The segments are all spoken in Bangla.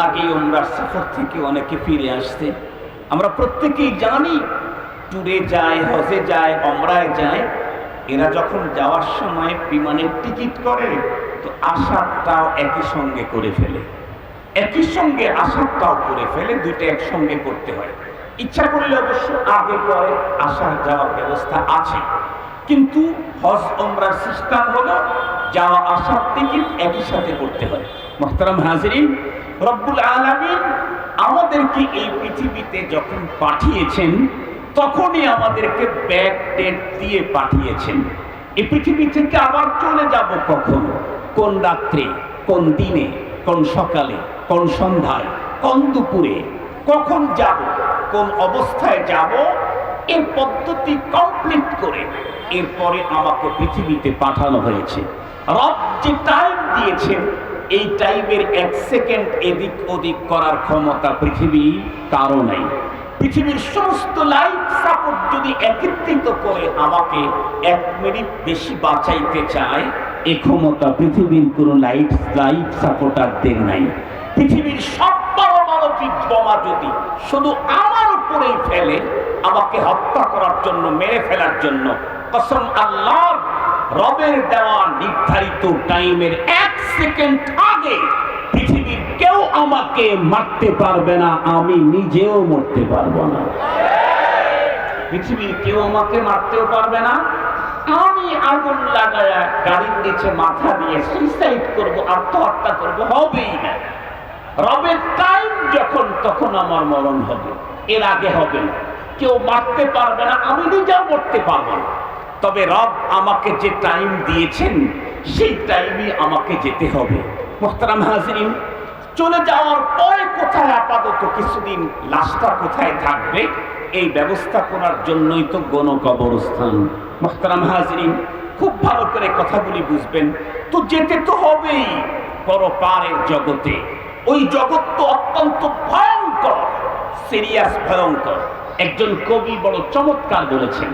আগে উমরার সফর থেকে অনেকে ফিরে আসছে। আমরা প্রত্যেকেই জানি ট্যুরে যায়, হজে যায়, উমরায় যায়। এরা যখন যাওয়ার সময় বিমানের টিকিট করে তো আসারটাও একই সঙ্গে করে ফেলে, একই সঙ্গে আসারটাও করে ফেলে, দুইটা একসঙ্গে করতে হয়। ইচ্ছা করলে অবশ্য আগে পরে আসার যাওয়ার ব্যবস্থা আছে, কিন্তু হজ উমরার সিস্টেম হলো যাওয়া আসার টিকিট একই সাথে করতে হয়। মুহতারাম হাজিরিন, রব্বুল আলামিন আমাদেরকে এই পৃথিবীতে যখন পাঠিয়েছেন তখনই আমাদেরকে ব্যাক ডেট দিয়ে পাঠিয়েছেন। এই পৃথিবী থেকে আবার চলে যাব কখন, কোন রাত্রে, কোন দিনে, কোন সকালে, কোন সন্ধ্যায়, কোন দুপুরে, কখন যাব, কোন অবস্থায় যাব, এর পদ্ধতি কমপ্লিট করে এরপরে আমাকে পৃথিবীতে পাঠানো হয়েছে। রব যে টাইম দিয়েছেন এই টাইমের 1 সেকেন্ড এদিক ওদিক করার ক্ষমতা পৃথিবী কারো নাই। পৃথিবীর সমস্ত লাইফ সাপোর্ট যদি একত্রিত করে আমাকে 1 মিনিট বেশি বাঁচাইতে চায়, এই ক্ষমতা পৃথিবীর কোনো লাইফ সাপোর্টারদের নাই। পৃথিবীর সব পারমাণবিক বোমা যদি শুধু আমার উপরেই ফেলে, আমাকে হত্যা করার জন্য, মেরে ফেলার জন্য, কসম আল্লাহর, রবের দেওয়া নির্ধারিত টাইমের 1 সেকেন্ড আগে পৃথিবীর কেউ আমাকে মারতে পারবে না, আমি নিজেও মরতে পারবো না। পৃথিবীর কেউ আমাকে মারতেও পারবে না, আমি আগুন লাগায়া গাড়ির নিচে মাথা দিয়ে সুইসাইড করবো, আত্মহত্যা করবো, হবেই না। রবের টাইম যখন তখন আমার মরণ হবে, এর আগে হবে না। কেউ মারতে পারবে না, আমি নিজেও মরতে পারবো না। তবে রব আমাকে যে টাইম দিয়েছেন সেই টাইমে আমাকে যেতে হবে। মুহতারাম হাজিরিন, চলে যাওয়ার পরে কোথায় আপাতত কিছুদিন লাশটা কোথায় থাকবে এই ব্যবস্থা করার জন্যই তো গণকবরস্থান। মুহতারাম হাজিরিন, খুব ভালো করে কথাগুলি বুঝবেন। তো যেতে তো হবেই পরপারের জগতে। ওই জগৎ তো অত্যন্ত ভয়ঙ্কর, সিরিয়াস ভয়ঙ্কর। একজন কবি বড় চমৎকার বলেছেন,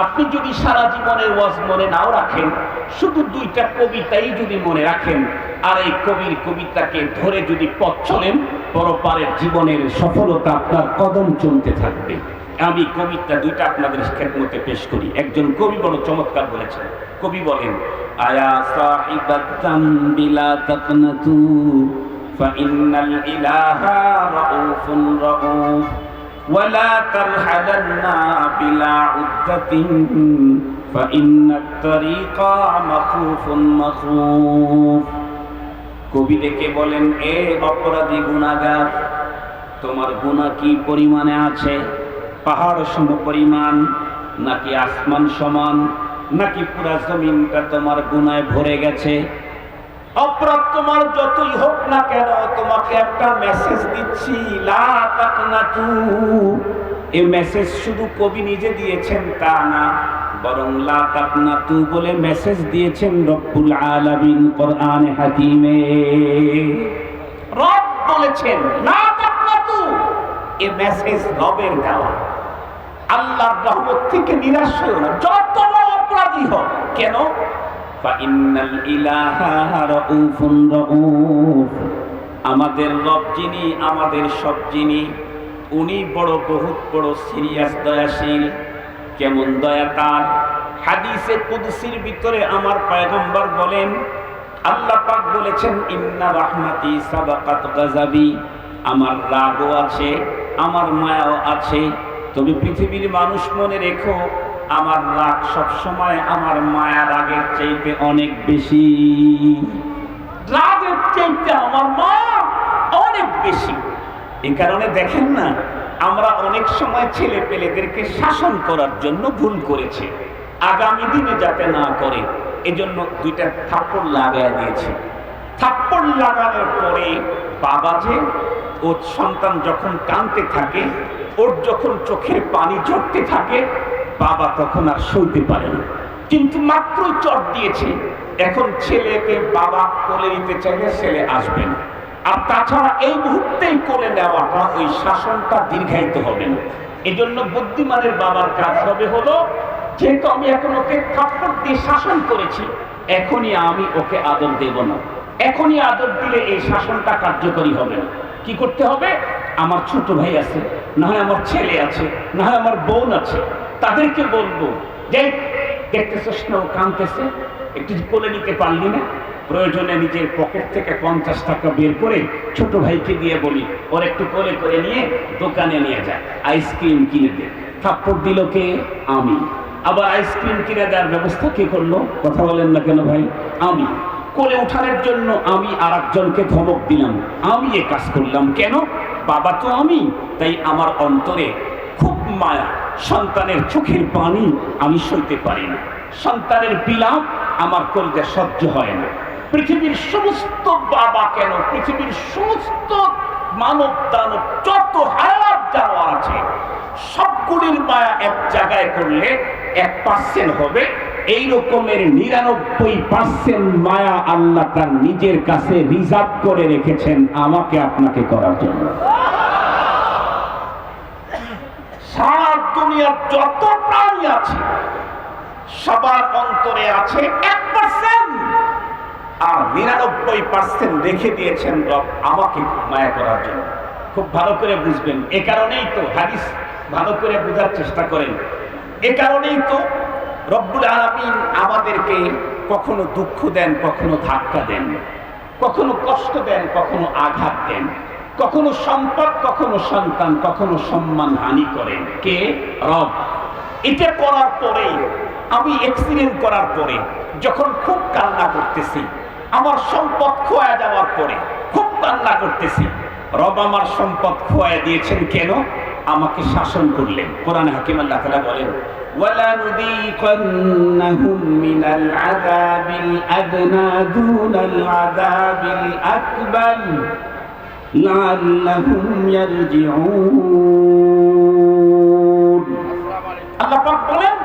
আপনি যদি সারা জীবনের ওয়াজ মনে নাও রাখেন, শুধু 2টা কবিতাই যদি মনে রাখেন আর এই কবির কবিতাকে ধরে যদি পথ চলেন, পরপারের জীবনের সফলতা আপনার কদম চলতে থাকবে। আমি কবিতা 2টা আপনাদের খেদমতে পেশ করি। একজন কবি বড় চমৎকার বলেছেন। কবি বলেন, আয়া সাহিবাত যামবি লা তাকনাতু ফাইন্নাল ইলাহা রাউফুন রাউফ ওয়ালা তারহালান্না বিলা উদ্দাতিন ফাইন্নাত তারিকা মাখুফুন মাখুফ। কবি ডেকে বলেন, এ অপরাধী গুনাহগার, তোমার গুনাহ কি পরিমাণে আছে? পাহাড় সম পরিমাণ, নাকি আসমান সমান, নাকি পুরা জমিনটা তোমার গুনায় ভরে গেছে? অপরাধ তোমার যতই হোক না কেন, তোমাকে একটা মেসেজ দিচ্ছি, লা তাকনাতু। এই মেসেজ শুধু কবি নিজে দিয়েছেন তা না, বরং লা তাকনাতু বলে মেসেজ দিয়েছেন রব্বুল আলামিন কোরআনে হাকিমে। রব বলেছেন লা তাকনাতু, এই মেসেজ রবের দেওয়া। আল্লাহর রহমত থেকে নিরাশ হও না, যত অপরাধী হোক কেন। ফাইন্নাল ইলাহা রাউফুন রাউফ, আমাদের রব যিনি, আমাদের সব যিনি, উনি বড় বহুত বড় সিরিয়াস দয়াশীল। কেমন দয়া তার? হাদিসে কুদসির ভিতরে আমার পয়গম্বর বলেন, আল্লাহ পাক বলেছেন, ইন্না রাহমাতি সাবাকাত গাযাবি, আমার রাগও আছে, আমার মায়াও আছে। তুমি পৃথিবীর মানুষ মনে রেখো, আমার রাগ সবসময় আমার মায়া রাগের চাইতে অনেক বেশি। রাগের চাইতে আমার মায়া অনেক বেশি। এই কারণে দেখেন না, আমরা অনেক সময় ছেলে পেলেদেরকে শাসন করার জন্য ভুল করেছে, আগামী দিনে যাতে না করে এজন্য 2টা থাপ্পড় লাগায় দিয়েছে। থাপ্পড় লাগানোর পরে বাবা যে, ও সন্তান যখন কাঁদতে থাকে, ওর যখন চোখের পানি ঝরতে থাকে, বাবা তখন আর সইতে পারে না। কিন্তু মাত্রই চট দিয়েছে, এখন ছেলেকে বাবা কোলে নিতে চাইলে ছেলে আসবে না। আর তাছাড়া এই মুহূর্তেই কোলে নেওয়াটা, ওই শাসনটা দীর্ঘায়িত হবে না। এজন্য বুদ্ধিমানের বাবার কাজ হবে হলো, যেহেতু আমি এখন ওকে থাপ্পড় দিয়ে শাসন করেছি, এখনই আমি ওকে আদর দেব না। এখনই আদর দিলে এই শাসনটা কার্যকরী হবে না। কি করতে হবে? আমার ছোট ভাই আছে, না হয় আমার ছেলে আছে, না হয় আমার বোন আছে, তাদেরকে বলবো যে দেখতেছিস না ও কাঁদতেছে, একটু কোলে নিতে পারলি না? প্রয়োজনে নিজের পকেট থেকে 50 টাকা বের করে ছোট ভাইকে দিয়ে বলি ওর একটু কোলে করে নিয়ে দোকানে নিয়ে যায়, আইসক্রিম কিনে দে। থাপ্পড় দিল কে? আমি। আবার আইসক্রিম কিনে দেওয়ার ব্যবস্থা কে করলো? কথা বলেন না কেন ভাই? আমি। কোলে উঠানোর জন্য আমি আর একজনকে ধমক দিলাম, আমি এ কাজ করলাম। কেন? বাবা তো আমি, তাই আমার অন্তরে খুব মায়া। সন্তানের চোখের পানি আমি সইতে পারি না, সন্তানের বিলাপ আমার কলিজা সহ্য হয় না। পৃথিবীর সমস্ত বাবা কেন, পৃথিবীর সমস্ত মানব দানব যত হায়াত যাওয়া আছে সবগুলির মায়া এক জায়গায় করলে 1% হবে। এই রকমের 99% মায়া আল্লাহ তার নিজের কাছে রিজার্ভ করে রেখেছেন আমাকে আপনাকে করার জন্য। সারা দুনিয়ার যত প্রাণী আছে সবার অন্তরে আছে 1%, আর 99% রেখে দিয়েছেন রব আমাকে মায়া করার জন্য। খুব ভালো করে বুঝবেন। এ কারণেই তো হাদিস ভালো করে বোঝার চেষ্টা করেন। এ কারণেই তো রব্বুল আলামিন আমাদেরকে কখনো দুঃখ দেন, কখনো ধাক্কা দেন, কখনো কষ্ট দেন, কখনো আঘাত দেন, কখনো সম্পদ, কখনো সন্তান, কখনো সম্মান হানি করেন। কে? রব। এটা করার পরে আমি অ্যাক্সিডেন্ট করার পরে যখন খুব কান্না করতেছি, আমার সম্পদ খোয়া যাওয়ার পরে খুব কান্না করতেছি, রব আমার সম্পদ খোয়া দিয়েছেন কেন? আমাকে শাসন করলেন। কোরআনে হাকিম আল্লাহ তাআলা বলেন وَلَنُذِيقَنَّهُم مِّنَ الْعَذَابِ الْأَدْنَىٰ دُونَ الْعَذَابِ الْأَكْبَرِ لَعَلَّهُمْ يَرْجِعُونَ। আল্লাহ পাক বলেন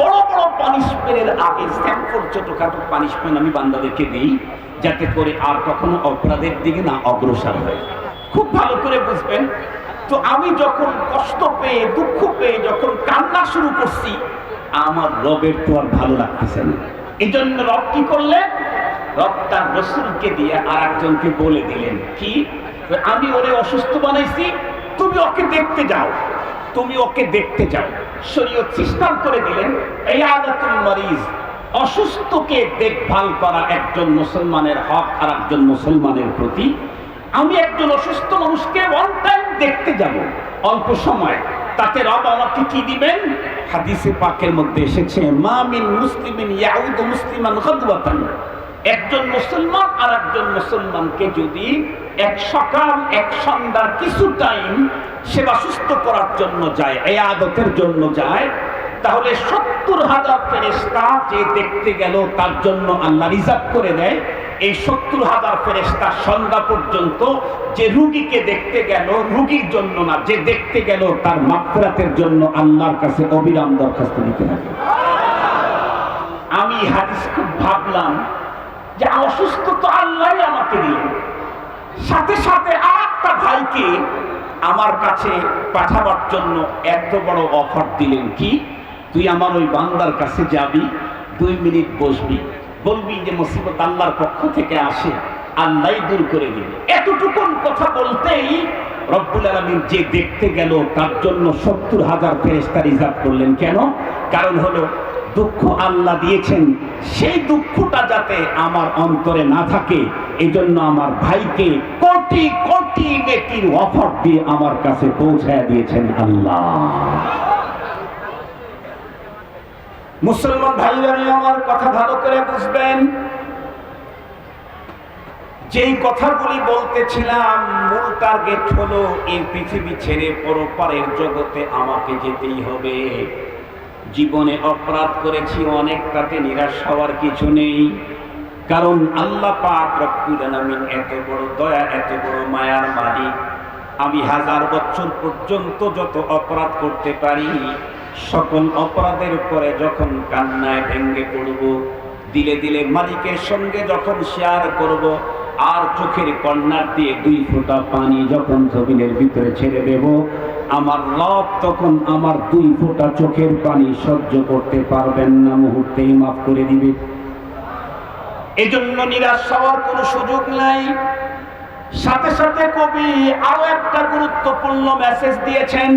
বড় বড় পানিশমেন্টের আগে স্যাম্পল ছোটখাটো পানিশমেন্ট আমি বান্দাদেরকে দিই যাতে করে আর কখনো অপরাধের দিকে না অগ্রসর হয়। খুব ভালো করে বুঝবেন। তো আমি যখন কষ্ট পেয়ে দুঃখ পেয়ে যখন কান্না শুরু করছি, আমার রবের তো আর ভালো লাগতেছে না। এই জন্য রব কি করলেন? রব তার রাসূলকে দিয়ে আর একজনকে বলে দিলেন কি, আমি ওরে অসুস্থ বানাইছি, তুমি ওকে দেখতে যাও, তুমি ওকে দেখতে যাও। শরীয়ত সিস্টেম করে দিলেন ইয়াদাতুল মারিজ, অসুস্থকে দেখভাল করা একজন মুসলমানের হক আর একজন মুসলমানের প্রতি। আমি একজন অসুস্থ মানুষকে ওয়ান টাইম দেখতে যাব অল্প সময়, তাতে রব আমাকে কি দিবেন? হাদিসে পাকের মধ্যে এসেছে মা মিন মুসলিমিন ইয়াউদু মুসলিমান গাদওয়াতান, একজন মুসলমান আর একজন মুসলমানকে যদি এক সকাল এক সন্ধ্যার কিছু টাইম সেবা সুস্থ করার জন্য যায়, ইয়াদতের জন্য যায়, তাহলে 70,000 ফেরেশতা যে দেখতে গেল তার জন্য আল্লাহ রিজার্ভ করে দেয়। এই 70,000 ফেরেশতা সন্ধ্যা পর্যন্ত যে রোগীকে দেখতে গেল, রোগীর জন্য না, যে দেখতে গেল তার মাগফিরাতের জন্য আল্লাহর কাছে অবিরাম দরখাস্ত দিতে থাকে। আমি হাদিস খুব ভাবলাম যে অসুস্থ তো আল্লাহই আমাকে দিলেন, সাথে সাথে আরেকটা ভাইকে আমার কাছে পাঠাবার জন্য এত বড় অফার দিলেন কি, তুই আমার ওই বান্দার কাছে যাবি, 2 মিনিট বসবি, বলবি যে মুসিবত আল্লাহর পক্ষ থেকে আসে, আল্লাহই দূর করে দিবে। এতটুকুন কথা বলতেই রব্বুল আলামিন যে দেখতে গেল তার জন্য 70,000 ফেরেশতা রিজার্ভ করলেন। কেন? কারণ হলো দুঃখ আল্লাহ দিয়েছেন, সেই দুঃখটা যাতে আমার অন্তরে না থাকে, এই জন্য আমার ভাইকে কোটি কোটি নেকির অফার দিয়ে আমার কাছে পৌঁছায় দিয়েছেন আল্লাহ। মুসলমান ভাইরা আমার কথা ভালো করে বুঝবেন। যেই কথাগুলি বলতেছিলাম মূল টার্গেট হলো এই পৃথিবী ছেড়ে পরপারের জগতে আমাকে যেতেই হবে। জীবনে অপরাধ করেছি অনেক, তাতে নিরাশ হওয়ার কিছু নেই, কারণ আল্লাহ পাক রব্বুল আলামিন এত বড় দয়া, এত বড় মায়ার মালিক। আমি 1000 বছর পর্যন্ত যত অপরাধ করতে পারি, সকল অপরাধের পরে যখন কান্নায় ভেঙে পড়ব, দিলে দিলে মালিকের সঙ্গে যখন শেয়ার করব, আর চোখের কর্নার দিয়ে 2 ফোঁটা পানি যখন জমিনের ভিতরে ছেড়ে দেব, আমার রব তখন আমার 2 ফোঁটা চোখের পানি সহ্য করতে পারবেন না, মুহূর্তেই মাফ করে দিবে। এজন্য নিরাশ হওয়ার কোনো সুযোগ নাই। সাথে সাথে কবি আরো একটা গুরুত্বপূর্ণ মেসেজ দিয়েছেন,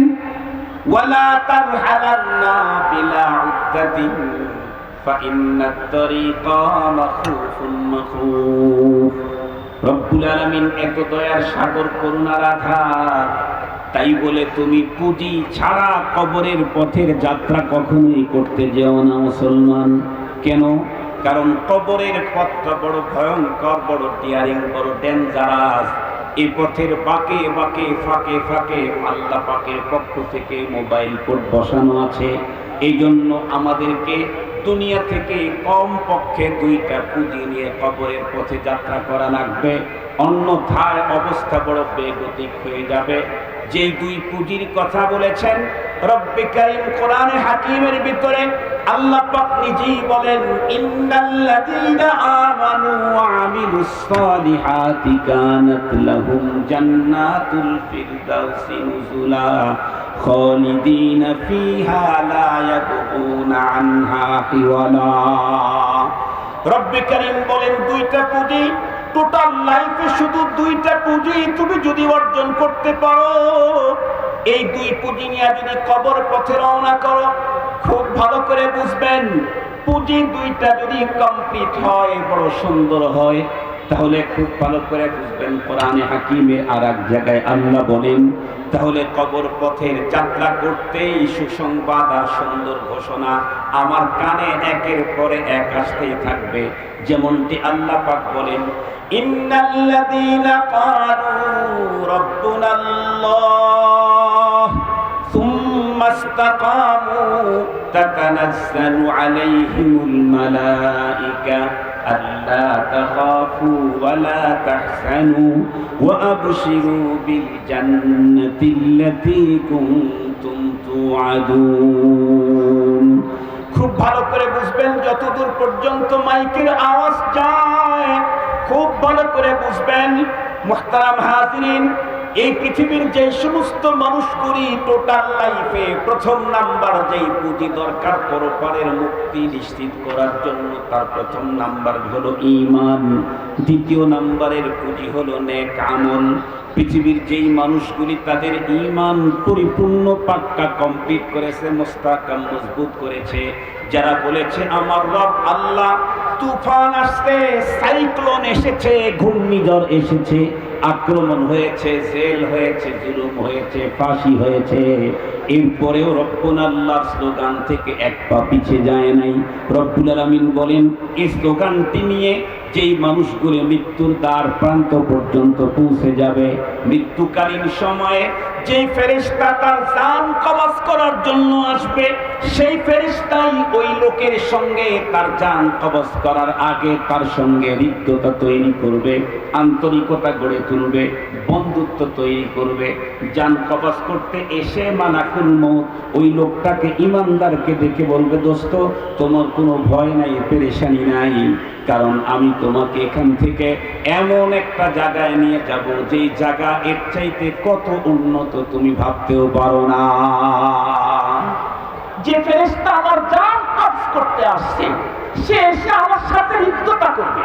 ওয়ালা তারহালান্না বিলা উদ্দাতিন ফাইন্নাত তারিকা মাখুফুন মাখুফ। রব্বুল আলামিন এত দয়ার সাগর, করুণার আধার, তাই বলে তুমি পুঁজি ছাড়া কবরের পথের যাত্রা কখনোই করতে যেও না মুসলমান। কেন? কারণ কবরের পথটা বড় ভয়ঙ্কর, বড় টিয়ারিং, বড় ডেঞ্জারাস। এই পথের বাঁকে বাঁকে, ফাঁকে ফাঁকে আল্লাহ পাকের পক্ষ থেকে মোবাইল কোড বসানো আছে। এই জন্য আমাদেরকে দুনিয়া থেকে কম পক্ষে 2টা পুঁজি নিয়ে কবরের পথে যাত্রা করা লাগবে, অন্যথায় অবস্থা বড় বেগতিক হয়ে যাবে। যে 2 পুঁজির কথা বলেছেন রব্বে কারীম কোরআনে হাকিমের ভিতরে আল্লাহ পাক নিজেই বলেন, ইন্নাল্লাযীনা আমানু ওয়া আমিলুস সালিহাতি কানাত লাহুম জান্নাতুল ফিরদাউসি নুজুলা খালিদিনা ফিহা লা ইয়াবগুনা আনহা হিওয়ালা। রব্বে কারীম বলেন 2টা পুঁজি, টোটাল লাইফে শুধু 2টা পুঁজি তুমি যদি অর্জন করতে পারো, এই 2 পুঁজি নিয়ে যদি কবর পথে রওনা করো, খুব ভালো করে বুঝবেন, পুঁজি 2টা যদি কমপ্লিট হয়, বড় সুন্দর হয়, তাহলে খুব ভালো করে বুঝবেন কোরআনে হাকিমে আর এক জায়গায় আল্লাহ বলেন, তাহলে কবর পথের যাত্রা করতেই সুসংবাদ আর সুন্দর ঘোষণা আমার কানে একের পরে এক আসতেই থাকবে। যেমনটি আল্লাহ পাক বলেন, ইন্নাল্লাযীনা ক্বালু রাব্বুনাল্লাহ সুম্মা ইসতাকামু তাতানাজ্জালু আলাইহিমুল মালায়েকা আল্লা তাখাফু ওয়া লা তাহজানু ওয়া আবশিরু বিল জান্নাতিল্লাতী কুনতুম তুআদুন। খুব ভালো করে বুঝবেন, যতদূর পর্যন্ত মাইকের আওয়াজ যায় খুব ভালো করে বুঝবেন। মুহতারাম হাজিরিন, এই পৃথিবীর যে সমস্ত মানুষগুলি টোটাল লাইফে প্রথম নাম্বার যেই পুঁজি দরকার পরপারের মুক্তি নিশ্চিত করার জন্য, তার প্রথম নাম্বার হলো ঈমান, দ্বিতীয় নাম্বারের পুঁজি হলো নেক আমল। পৃথিবীর যেই মানুষগুলি তাদের ঈমান পরিপূর্ণ পাক্কা কমপ্লিট করেছে, মুস্তাকাম মজবুত করেছে, যারা বলেছে আমার রব আল্লাহ, তুফান আসছে, সাইক্লোন এসেছে, ঘূর্ণিঝড় এসেছে, আক্রমণ হয়েছে, জেল হয়েছে, জুলুম হয়েছে, ফাঁসি হয়েছে, এরপরেও রব্বুল আল্লাহর স্লোগান থেকে এক পা পিছিয়ে যায় নাই। রব্বুল আলামিন বলেন, এই স্লোগানটি নিয়ে যেই মানুষগুলো মৃত্যুর দ্বার প্রান্ত পর্যন্ত পৌঁছে যাবে, মৃত্যুকালীন সময়ে যেই ফেরেশতা তার জান কবজ করার জন্য আসবে, সেই ফেরেশতাই ওই লোকের সঙ্গে তার জান কবজ করার আগে তার সঙ্গে হৃদ্যতা তৈরি করবে, আন্তরিকতা গড়ে তুলবে, বন্ধুত্ব তৈরি করবে। জান কবজ করতে এসে মালাকুল মউত ওই লোকটাকে, ইমানদারকে দেখে বলবে, দোস্ত তোমার কোনো ভয় নাই, পেরেশানি নাই, কারণ আমি তোমাকে এখান থেকে এমন একটা জায়গায় নিয়ে যাব যেই জায়গা এর চাইতে কত উন্নত তুমি ভাবতেও পারো না। যে ফেরেশতা আমার জান কবজ করতে আসছে, সে এসে আমার সাথে হৃদ্যতা করবে,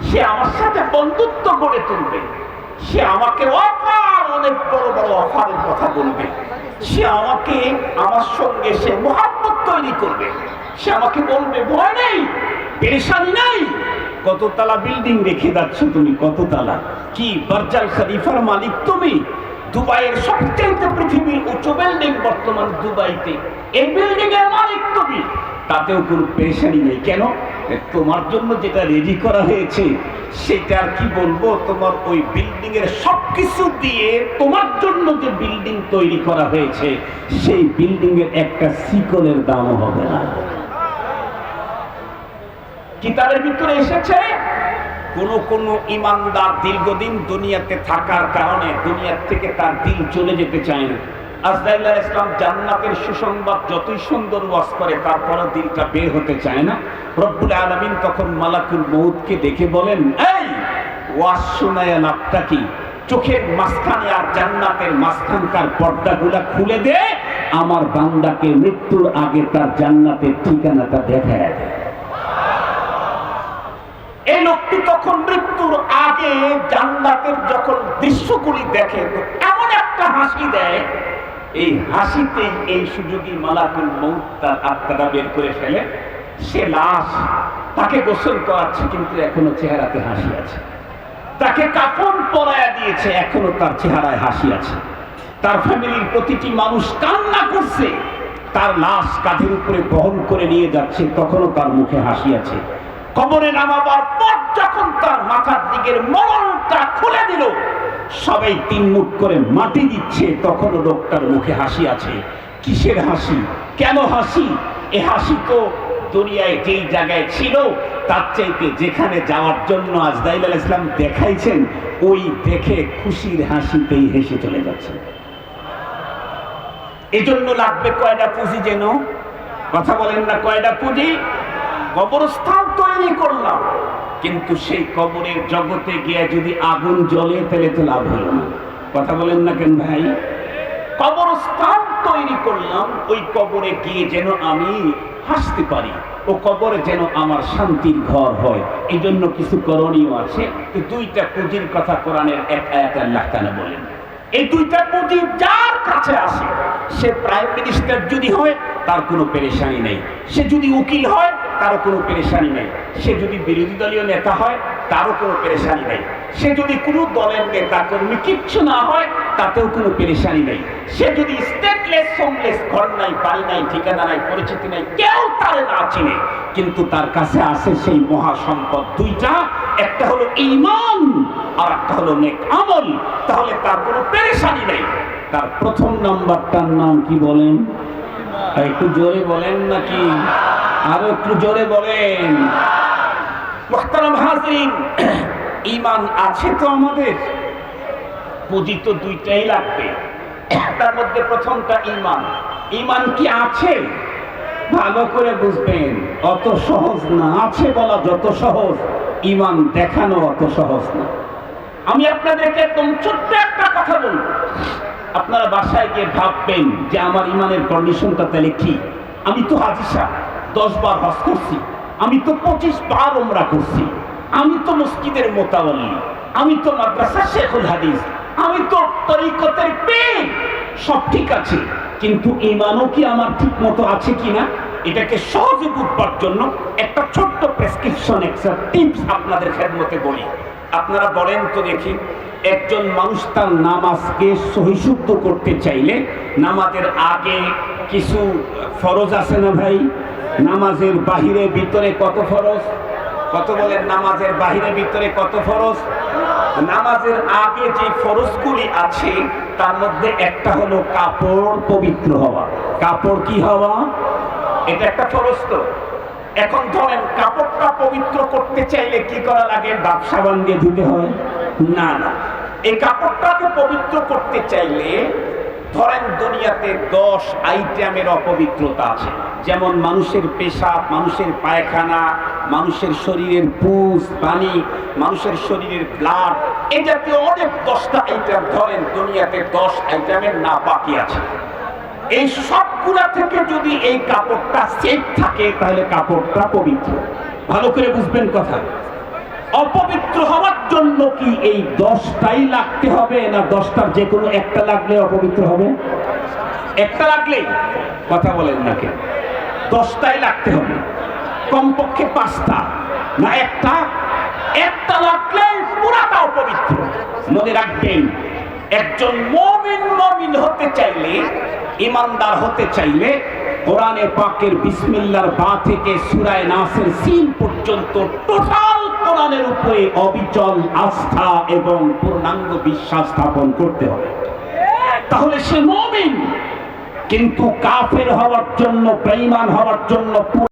সে আমার সাথে বন্ধুত্ব গড়ে তুলবে, সে আমাকে অফার, অনেক বড় বড় অফারের কথা বলবে, সে আমাকে, আমার সঙ্গে সে মহব্বত তৈরি করবে, সে আমাকে বলবে ভয় নেই, পেরেশানি নাই। কততলা বিল্ডিং রেখে যাচ্ছ তুমি, কততলা? কি বার্জাল খলিফার মালিক তুমি? দুবাইয়ের সবচেয়ে পৃথিবীর উঁচু বিল্ডিং বর্তমান দুবাইতে, এই বিল্ডিং এর মালিক তুমি, তাতেও কোনো পেরেশানি নেই। কেন? তোমার জন্য যেটা রেডি করা হয়েছে সেটা আর কি বলবো, তোমার ওই বিল্ডিং এর সবকিছু দিয়ে তোমার জন্য যে বিল্ডিং তৈরি করা হয়েছে, সেই বিল্ডিং এর একটা শিকলের দামও হবে না। কিতাবের ভিতরে এসেছে, কোন কোন ইমানদার দীর্ঘদিন দুনিয়াতে থাকার কারণে দুনিয়া থেকে তার দিল চলে যেতে চায় না। আজরাইল আলাইহিস সালাম জান্নাতের সুসংবাদ যতই সুন্দর ওয়াজ করে, তারপরও দিলটা বের হতে চায় না। রব্বুল আলামিন তখন মালাকুল মউতকে দেখে বলেন, এই ওয়াজ শোনায় লাভটা কি? চোখের মাঝখানে আর জান্নাতের মাঝখানকার পর্দাগুলা খুলে দে, আমার বান্দাকে মৃত্যুর আগে তার জান্নাতের ঠিকানাটা দেখায় দেয়। এই লোকটি তখন মৃত্যুর আগে জান্নাতের যখন দৃশ্যগুলি দেখে এমন একটা হাসি দেয়, এই হাসিতে এই সুযোগী মালাকুল মউত তার আত্মাটা বের করে ফেলে। সে লাশ, তাকে গোসল করাচ্ছে কিন্তু এখনো চেহারাতে হাসি আছে। তাকে কাফন পরায়া দিয়েছে, এখনো তার চেহারায় হাসি আছে। তার ফ্যামিলির প্রতিটি মানুষ কান্না করছে, তার লাশ কাঁধের উপরে বহন করে নিয়ে যাচ্ছে, তখনও তার মুখে হাসি আছে। কবরে নামাবার পর যখন তার মাথার দিকের মরণটা খুলে দিল, সবাই 3 মুঠ করে মাটি দিচ্ছে, তখনও লোকটার মুখে হাসি আছে। কিসের হাসি? কেন হাসি? এ হাসি তো দুনিয়ায় যেই জায়গায় ছিল তার চাইতে যেখানে যাওয়ার জন্য আজরাইল আলাইহিস সালাম দেখাইছেন, ওই দেখে খুশির হাসিতেই হেসে চলে যাচ্ছে। এজন্য লাগবে কয়টা পুঁজি যেন? কথা বলেন না, কয়টা পুঁজি? কবরস্থান তৈরি করলাম, কিন্তু সেই কবরের জগতে গিয়ে যদি আগুন জ্বলে তাহলে তো লাভ হলো না। কথা বলেন না কেন ভাই? কবরস্থান তৈরি করলাম, ওই কবরে গিয়ে যেন আমি হাসতে পারি, ও কবরে যেন আমার শান্তির ঘর হয়। এই জন্য কিছু করণীয় আছে। 2টা পুঁজির কথা কোরআনের এক আয়াতে আল্লাহ তাআলা বলেন। এই 2টা পুঁজি যার কাছে আসে, সে প্রাইম মিনিস্টার যদি হয় তার কোনো পেরেশানি নেই, সে যদি উকিল হয় তারও কোনো পেরেশানি নেই, সে যদি বিরোধী দলীয় নেতা হয় তারও কোনো পেরেশানি নেই, সে যদি কোনো দলের নেতা কর্মী কিচ্ছু না হয় তাতেও কোনো পেরেশানি নেই, সে যদি স্টেটলেস হোমলেস, ঘর নাই, বাড়ি নাই, ঠিকানা নাই, পরিচিতি নাই, কেউ তারে না চিনে, কিন্তু তার কাছে আছে সেই মহাসম্পদ 2টা, একটা হলো ঈমান আর একটা হলো নেক আমল, তাহলে তার কোনো পেরেশানি নেই। তার প্রথম নাম্বারটার নাম কি বলেন? একটু জোরে বলেন নাকি? আরো একটু জোরে বলেন। মুহতারাম হাজিরিন, ঈমান আছে তো আমাদের? পুঁজি তো 2টাই লাগবে, তার মধ্যে প্রথমটা ঈমান। ঈমান কি আছে? ভালো করে বুঝবেন, অত সহজ না। আছে বলা যত সহজ, ঈমান দেখানো অত সহজ না। আমি আপনাদেরকে একদম ছোট্ট একটা কথা বলবো, আপনারা বাসায় গিয়ে ভাববেন যে আমার ঈমানের কন্ডিশনটা তাহলে কি? আমি তো হাজী সাহেব 10 বার হজ করছি, আমি তো 25 বার উমরা করছি, আমি তো মসজিদের মোতাওয়াল্লি, আমি তো মাদ্রাসা শেখুল হাদিস, আমি তো তরিকতের পীর, সব ঠিক আছে, কিন্তু ঈমানও কি আমার ঠিক মতো আছে কিনা, এটাকে সহজে বুঝবার জন্য একটা ছোট্ট প্রেসক্রিপশন, একটা টিপস আপনাদের খেদমতে বলি। আপনারা বলেন তো দেখি, একজন মানুষ তার নামাজকে সহিশুদ্ধ করতে চাইলে নামাজের আগে কিছু ফরজ আছে না ভাই? নামাজের বাহিরে ভিতরে কত ফরজ? কত বলেন? নামাজের বাহিরে ভিতরে কত ফরজ? নামাজের আগে যে ফরজগুলি আছে তার মধ্যে একটা হলো কাপড় পবিত্র হওয়া। কাপড় কি হওয়া? এটা একটা ফরজ তো। এখন ধরেন কাপড়টা পবিত্র করতে চাইলে কি করা লাগে? ডাব সাবান দিয়ে ধুতে হয়? না না, এই কাপড়টাকে পবিত্র করতে চাইলে ধরেন দুনিয়াতে 10 আইটেমের অপবিত্রতা আছে, যেমন মানুষের পেশাব, মানুষের পায়খানা, মানুষের শরীরের পুজ, পানি, মানুষের শরীরের ব্লাড, এই জাতীয় অনেক 10টা আইটেম ধরেন দুনিয়াতে 10 আইটেমের নাপাকি আছে। এই সবগুলা থেকে যদি এই কাপড়টা সেফ থাকে তাহলে কাপড়টা পবিত্র। ভালো করে বুঝবেন কথা। অপবিত্র হওয়ার জন্য কি এই 10টাই লাগতে হবে, না 10টার যে কোনো একটা লাগলে অপবিত্র হবে? একটা লাগলেই? কথা বলেন না কেন? 10টাই লাগতে হবে, কমপক্ষে 5টা না একটা? একটা লাগলে পুরাটা অপবিত্র। মনে রাখবেন, একজন মুমিন হতে চাইলে, ঈমানদার হতে চাইলে কোরআনে পাকের বিসমিল্লাহর বা থেকে সূরা নাসের সিন পর্যন্ত টোটাল কোরআনের উপরে অবিচল আস্থা এবং পূর্ণাঙ্গ বিশ্বাস স্থাপন করতে হবে, তাহলে সে মুমিন। কিন্তু কাফের হওয়ার জন্য, বেঈমান হওয়ার জন্য